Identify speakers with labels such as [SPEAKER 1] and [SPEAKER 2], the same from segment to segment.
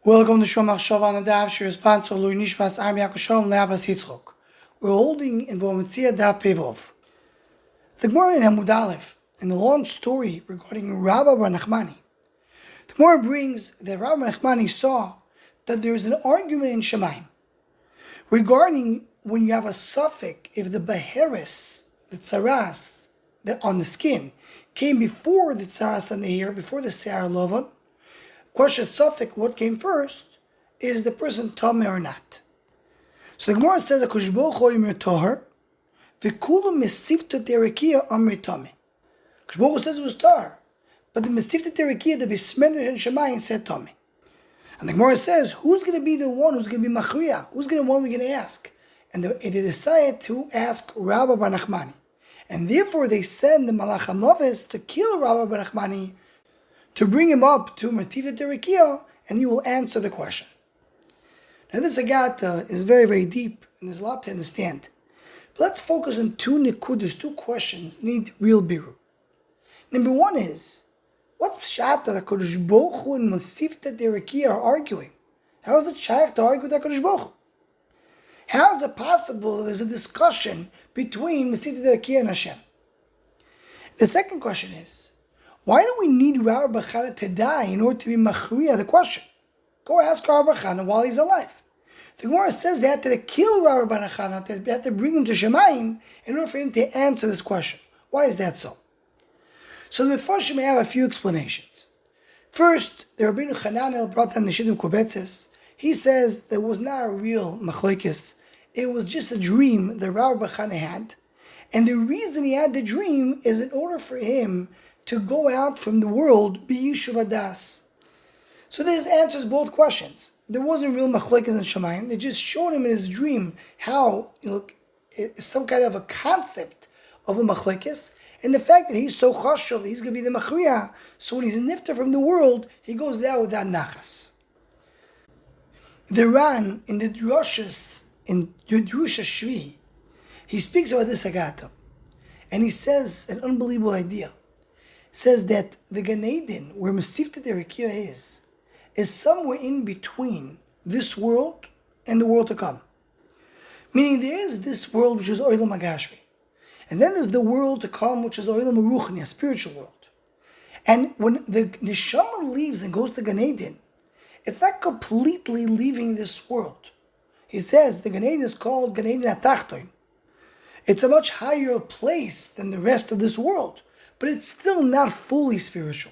[SPEAKER 1] Welcome to Shomach Shavan and Dav Shir sponsor Lui Nishmas Am Yakushom Leabas Yitzchok. We're holding in Metzia Dav Pevov. The Gemara in Hamud Aleph, in the long story regarding Rabah bar Nachmani, the Gemara brings that Rabah bar Nachmani saw that there is an argument in Shamayim regarding when you have a suffix, if the beheris, the tzaras, on the skin, came before the tzaras on the hair, before the se'ar lovan. Question suffix, what came first, is the person tameh or not? So the Gemara says, HaKadosh Baruch Hu yimir tahar, v'kulu mesivta derekia amri tameh. HaKadosh Baruch Hu says it was tahar, but the mesivta derekia, the besmender and Shamayim, said tameh. And the Gemara says, who's going to be the one who's going to be machriya? Who's going to one we're going to ask? And they decided to ask Rabah bar Nachmani. And therefore they send the Malach HaMavis to kill Rabah bar Nachmani, to bring him up to Metivah Derekia, and he will answer the question. Now this Agata is very, very deep, and there's a lot to understand. But let's focus on two nekudas, two questions need real biru. Number one is, what's pshat that HaKadosh Baruch Hu and Metivah Derekia are arguing? How is it shaykh to argue with HaKadosh Baruch Hu? How is it possible that there's a discussion between Metivah Derekia and Hashem? The second question is, why do we need Rabah bar Chana to die in order to be machriya the question? Go ask Rabah bar Chana while he's alive. The Gemara says they had to kill Rabah bar Chana, they had to bring him to Shamayim in order for him to answer this question. Why is that so? So the Mefarshim may have a few explanations. First, the Rabbeinu Chananel brought down the Shidduch Kubetzes. He says there was not a real machlokes. It was just a dream that Rabah bar Chana had. And the reason he had the dream is in order for him to go out from the world, b'yishuv hadas. So this answers both questions. There wasn't real machlokes in Shamayim. They just showed him in his dream how, it's some kind of a concept of a machlokes, and the fact that he's so chashuv, he's going to be the machriya, so when he's nifter from the world, he goes out without nachas. The Ran, in the Drushas, in Drusha Shvi, he speaks about this agata, and he says an unbelievable idea. Says that the Gan Eden, where Mesivta Derekia is somewhere in between this world and the world to come. Meaning there is this world which is Olam HaGashmi, and then there's the world to come which is Olam HaRuchni, a spiritual world. And when the Neshama leaves and goes to Gan Eden, it's not completely leaving this world. He says the Gan Eden is called Gan Eden HaTachtoin. It's a much higher place than the rest of this world, but it's still not fully spiritual.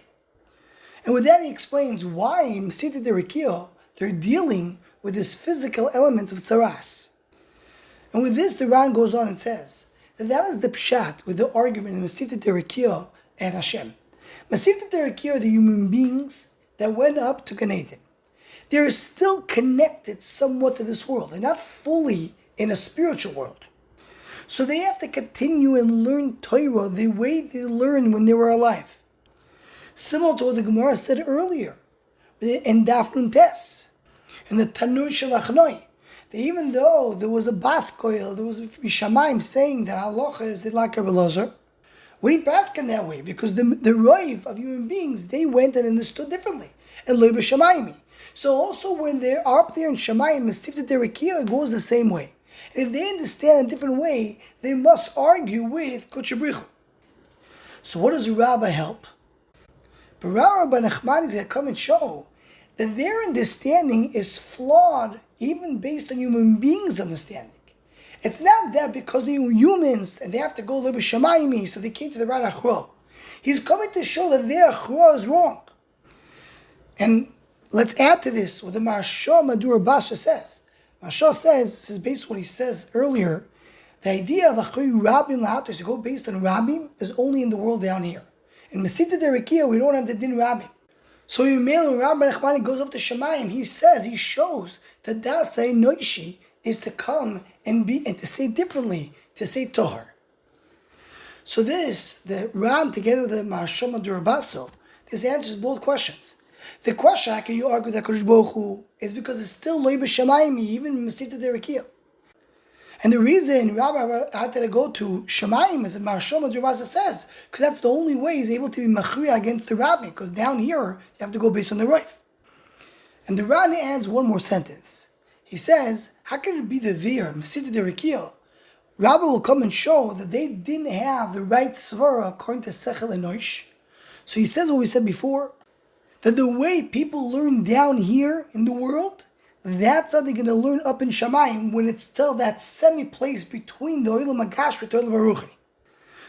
[SPEAKER 1] And with that he explains why in Mesivta Derekia they're dealing with this physical elements of tzaras. And with this the Ran goes on and says that is the pshat with the argument in Mesivta Derekia and Hashem. Mesivta Derekia are the human beings that went up to Gan Eden. They're still connected somewhat to this world. They're not fully in a spiritual world. So they have to continue and learn Torah the way they learned when they were alive. Similar to what the Gemara said earlier in Daf Nun Tes, in the Tanur Shalachnoi, that even though there was a Baskoil, there was a Shamayim saying that halacha is like Rabbi Lazar, we didn't pass in that way because the Raiv of human beings, they went and understood differently. And Lo B'Shamayim. So also when they are up there in Shamayim, Mesivta Derekia, it goes the same way. And if they understand a different way, they must argue with Kodesh. So what does Rabah help? But Rabah bar Nachmani is going to come and show that their understanding is flawed even based on human beings' understanding. It's not that because they were humans and they have to go live with Shamayim, so they came to the right achra. He's coming to show that their achra is wrong. And let's add to this what the Maharsha Madur Basra says. Maharsha says, this is based on what he says earlier, the idea of Achri Rabim Lahatos, to go based on Rabim, is only in the world down here. In Mesivta Derekia, we don't have the Din Rabim. So when Rabah bar Nachmani goes up to Shamayim, he shows that Dasei Noishi is to come and to say differently, to say Tohar. So this, the Ram together with the Maharsha Madur Basra, this answers both questions. The question, how can you argue that HaKadosh Baruch Hu, is because it's still Lo B'Shamayim, even in Mesivta Derekia. And the reason Rabbi had to go to Shamayim, as Maharsha Madur Basra says, because that's the only way he's able to be machriya against the Rabbi, because down here, you have to go based on the Rav. And the Ran adds one more sentence. He says, how can it be that there, Mesita Derekia, Rabah will come and show that they didn't have the right svara according to Sechel Enosh. So he says what we said before, that the way people learn down here in the world, that's how they're going to learn up in Shamayim when it's still that semi-place between the Olam HaGashri to Olam HaRuchi.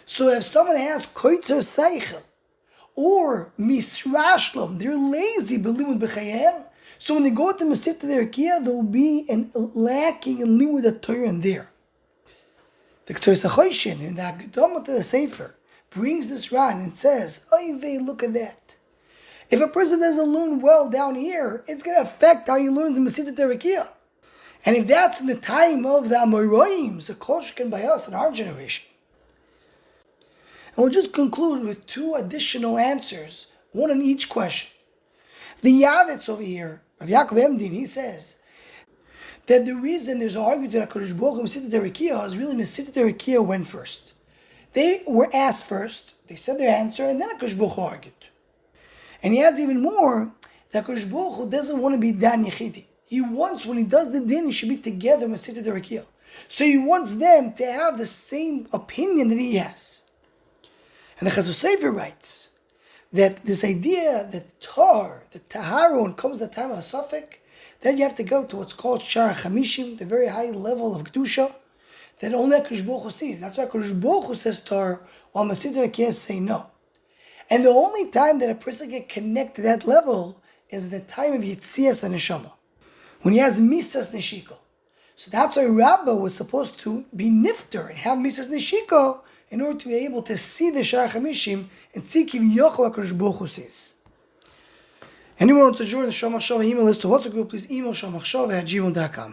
[SPEAKER 1] So if someone has Koitzer Seichel or Misrashlom, they're lazy b'limud b'chayim, so when they go to Mesita Derekia, there will be an lacking in limud Torah in there. The Keter Sachoyshin in the Hagdamah to the Sefer brings this Ran and says, "Oy vey, look at that. If a person doesn't learn well down here, it's going to affect how you learn the Mesita Derekia. And if that's in the time of the Amoraim, so Koshkin by us in our generation." And we'll just conclude with two additional answers, one on each question. The Yavitz over here, of Yaakov Emdin, he says that the reason there's an argument that HaKadosh Baruch Hu Mesita Derekia is really Mesita Derekia went first. They were asked first, they said their answer, and then HaKadosh Baruch Hu argued. And he adds even more, that HaKadosh Baruch Hu doesn't want to be Dan Yechidi. He wants, when he does the din, he should be together with Mesita Derekia. So he wants them to have the same opinion that he has. And the Chazal Sefer writes that this idea that the Taharun comes at the time of a suffix, then you have to go to what's called Shar Chamishim, the very high level of Kedusha, that only HaKadosh Baruch Hu sees. That's why HaKadosh Baruch Hu says Tar, while Mesita Derekia say no. And the only time that a person can connect to that level is the time of Yitzias and Neshama, when he has Misas Neshiko. So that's why Rabah was supposed to be Nifter and have Misas Neshiko in order to be able to see the Shar Chamishim and see Kiv Yochel HaKadosh Baruch Hu says. Anyone who wants to join the Shomachshava email list to WhatsApp group, please email shomachshava@gmail.com.